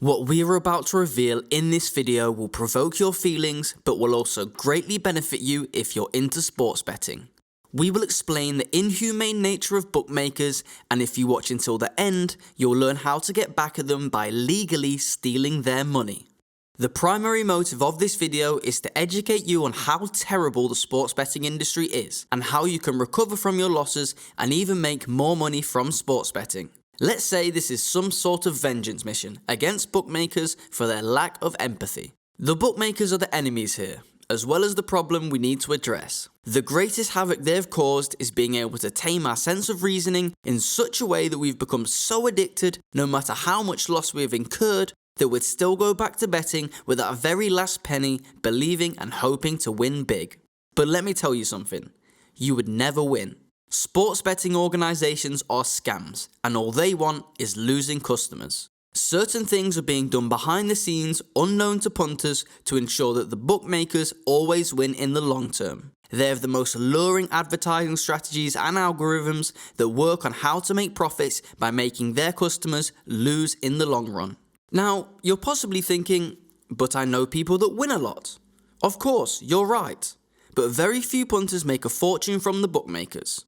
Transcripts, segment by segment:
What we are about to reveal in this video will provoke your feelings, but will also greatly benefit you if you're into sports betting. We will explain the inhumane nature of bookmakers, and if you watch until the end, you'll learn how to get back at them by legally stealing their money. The primary motive of this video is to educate you on how terrible the sports betting industry is, and how you can recover from your losses and even make more money from sports betting. Let's say this is some sort of vengeance mission against bookmakers for their lack of empathy. The bookmakers are the enemies here, as well as the problem we need to address. The greatest havoc they've caused is being able to tame our sense of reasoning in such a way that we've become so addicted, no matter how much loss we have incurred, that we'd still go back to betting with our very last penny, believing and hoping to win big. But let me tell you something, you would never win. Sports betting organisations are scams, and all they want is losing customers. Certain things are being done behind the scenes, unknown to punters, to ensure that the bookmakers always win in the long term. They have the most alluring advertising strategies and algorithms that work on how to make profits by making their customers lose in the long run. Now, you're possibly thinking, but I know people that win a lot. Of course, you're right, but very few punters make a fortune from the bookmakers.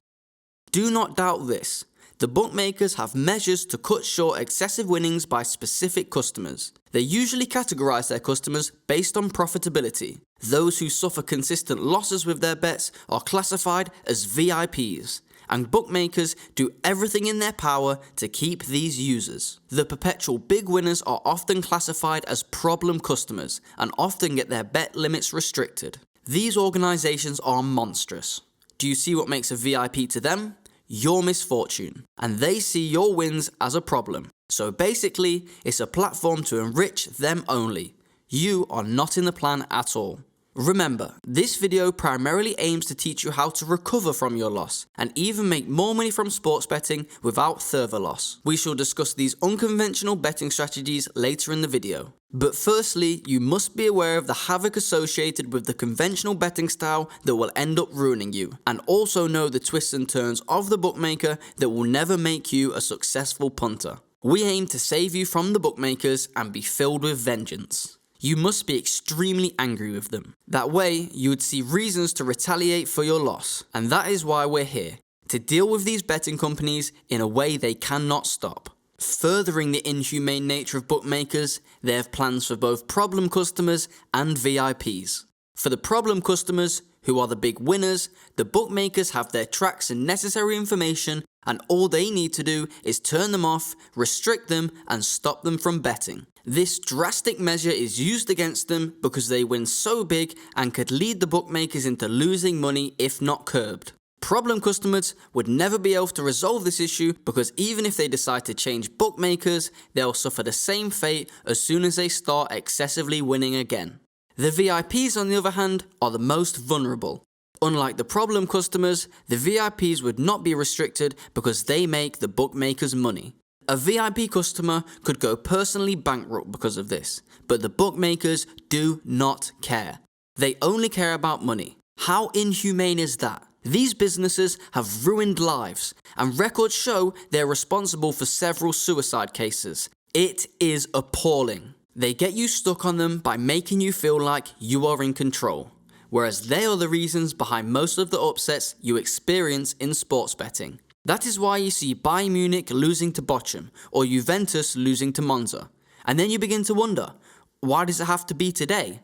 Do not doubt this. The bookmakers have measures to cut short excessive winnings by specific customers. They usually categorize their customers based on profitability. Those who suffer consistent losses with their bets are classified as VIPs, and bookmakers do everything in their power to keep these users. The perpetual big winners are often classified as problem customers and often get their bet limits restricted. These organizations are monstrous. Do you see what makes a VIP to them? Your misfortune, and they see your wins as a problem. So basically, it's a platform to enrich them only. You are not in the plan at all. Remember, this video primarily aims to teach you how to recover from your loss, and even make more money from sports betting without further loss. We shall discuss these unconventional betting strategies later in the video. But firstly, you must be aware of the havoc associated with the conventional betting style that will end up ruining you, and also know the twists and turns of the bookmaker that will never make you a successful punter. We aim to save you from the bookmakers and be filled with vengeance. You must be extremely angry with them. That way, you would see reasons to retaliate for your loss. And that is why we're here, to deal with these betting companies in a way they cannot stop. Furthering the inhumane nature of bookmakers, they have plans for both problem customers and VIPs. For the problem customers, who are the big winners, the bookmakers have their tracks and necessary information, and all they need to do is turn them off, restrict them, and stop them from betting. This drastic measure is used against them because they win so big and could lead the bookmakers into losing money if not curbed. Problem customers would never be able to resolve this issue because even if they decide to change bookmakers, they'll suffer the same fate as soon as they start excessively winning again. The VIPs, on the other hand, are the most vulnerable. Unlike the problem customers, the VIPs would not be restricted because they make the bookmakers money. A VIP customer could go personally bankrupt because of this, but the bookmakers do not care. They only care about money. How inhumane is that? These businesses have ruined lives, and records show they're responsible for several suicide cases. It is appalling. They get you stuck on them by making you feel like you are in control, whereas they are the reasons behind most of the upsets you experience in sports betting. That is why you see Bayern Munich losing to Bochum, or Juventus losing to Monza. And then you begin to wonder, why does it have to be today?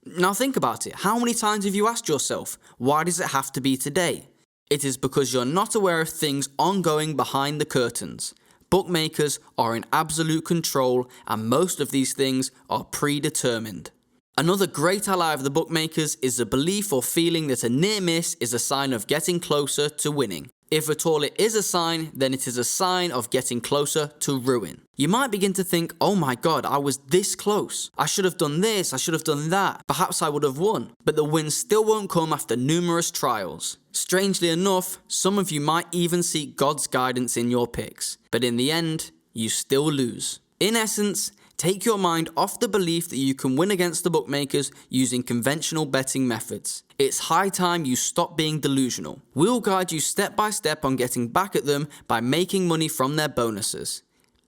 Now think about it, how many times have you asked yourself, why does it have to be today? It is because you're not aware of things ongoing behind the curtains. Bookmakers are in absolute control, and most of these things are predetermined. Another great ally of the bookmakers is the belief or feeling that a near miss is a sign of getting closer to winning. If at all it is a sign, then it is a sign of getting closer to ruin. You might begin to think, oh my god, I was this close. I should have done this, I should have done that. Perhaps I would have won. But the win still won't come after numerous trials. Strangely enough, some of you might even seek God's guidance in your picks. But in the end, you still lose. In essence, take your mind off the belief that you can win against the bookmakers using conventional betting methods. It's high time you stop being delusional. We'll guide you step by step on getting back at them by making money from their bonuses.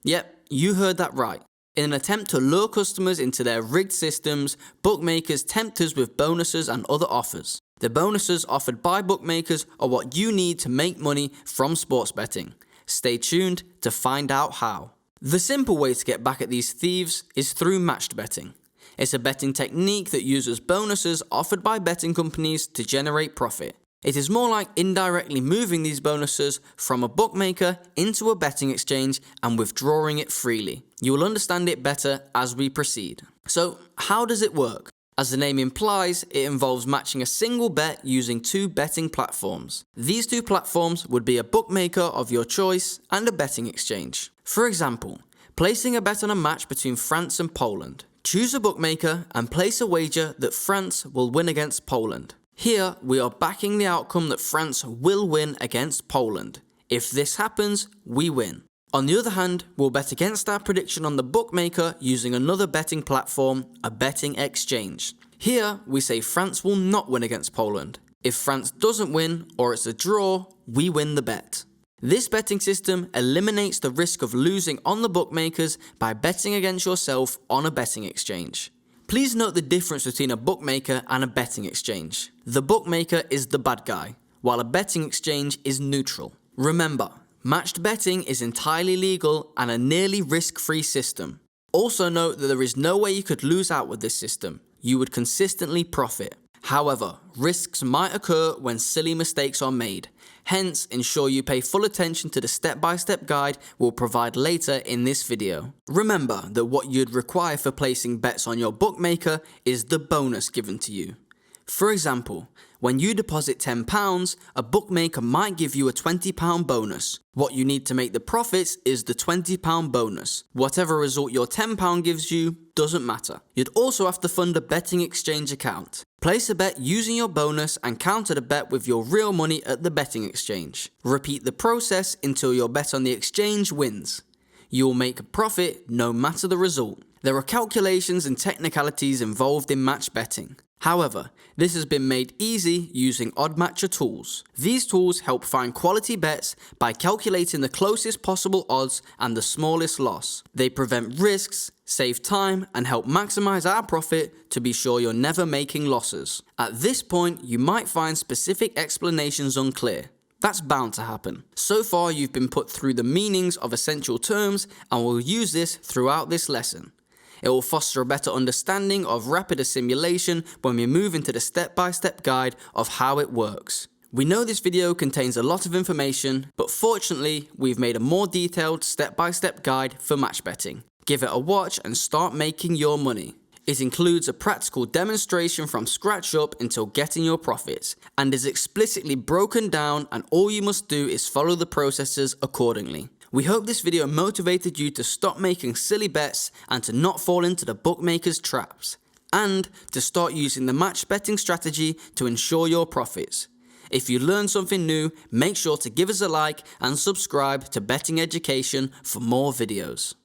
Yep, you heard that right. In an attempt to lure customers into their rigged systems, bookmakers tempt us with bonuses and other offers. The bonuses offered by bookmakers are what you need to make money from sports betting. Stay tuned to find out how. The simple way to get back at these thieves is through matched betting. It's a betting technique that uses bonuses offered by betting companies to generate profit. It is more like indirectly moving these bonuses from a bookmaker into a betting exchange and withdrawing it freely. You will understand it better as we proceed. So, how does it work? As the name implies, it involves matching a single bet using two betting platforms. These two platforms would be a bookmaker of your choice and a betting exchange. For example, placing a bet on a match between France and Poland. Choose a bookmaker and place a wager that France will win against Poland. Here, we are backing the outcome that France will win against Poland. If this happens, we win. On the other hand, we'll bet against our prediction on the bookmaker using another betting platform, a betting exchange. Here, we say France will not win against Poland. If France doesn't win, or it's a draw, we win the bet. This betting system eliminates the risk of losing on the bookmakers by betting against yourself on a betting exchange. Please note the difference between a bookmaker and a betting exchange. The bookmaker is the bad guy, while a betting exchange is neutral. Remember, matched betting is entirely legal and a nearly risk-free system. Also note that there is no way you could lose out with this system. You would consistently profit. However, risks might occur when silly mistakes are made. Hence, ensure you pay full attention to the step-by-step guide we'll provide later in this video. Remember that what you'd require for placing bets on your bookmaker is the bonus given to you. For example, when you deposit £10, a bookmaker might give you a £20 bonus. What you need to make the profits is the £20 bonus. Whatever result your £10 gives you doesn't matter. You'd also have to fund a betting exchange account. Place a bet using your bonus and counter the bet with your real money at the betting exchange. Repeat the process until your bet on the exchange wins. You will make a profit no matter the result. There are calculations and technicalities involved in match betting. However, this has been made easy using odd matcher tools. These tools help find quality bets by calculating the closest possible odds and the smallest loss. They prevent risks, save time, and help maximize our profit to be sure you're never making losses. At this point, you might find specific explanations unclear. That's bound to happen. So far, you've been put through the meanings of essential terms, and we'll use this throughout this lesson. It will foster a better understanding of rapid assimilation when we move into the step-by-step guide of how it works. We know this video contains a lot of information, but fortunately, we've made a more detailed step-by-step guide for match betting. Give it a watch and start making your money. It includes a practical demonstration from scratch up until getting your profits, and is explicitly broken down, and all you must do is follow the processes accordingly. We hope this video motivated you to stop making silly bets and to not fall into the bookmakers' traps, and to start using the match betting strategy to ensure your profits. If you learned something new, make sure to give us a like and subscribe to Betting Education for more videos.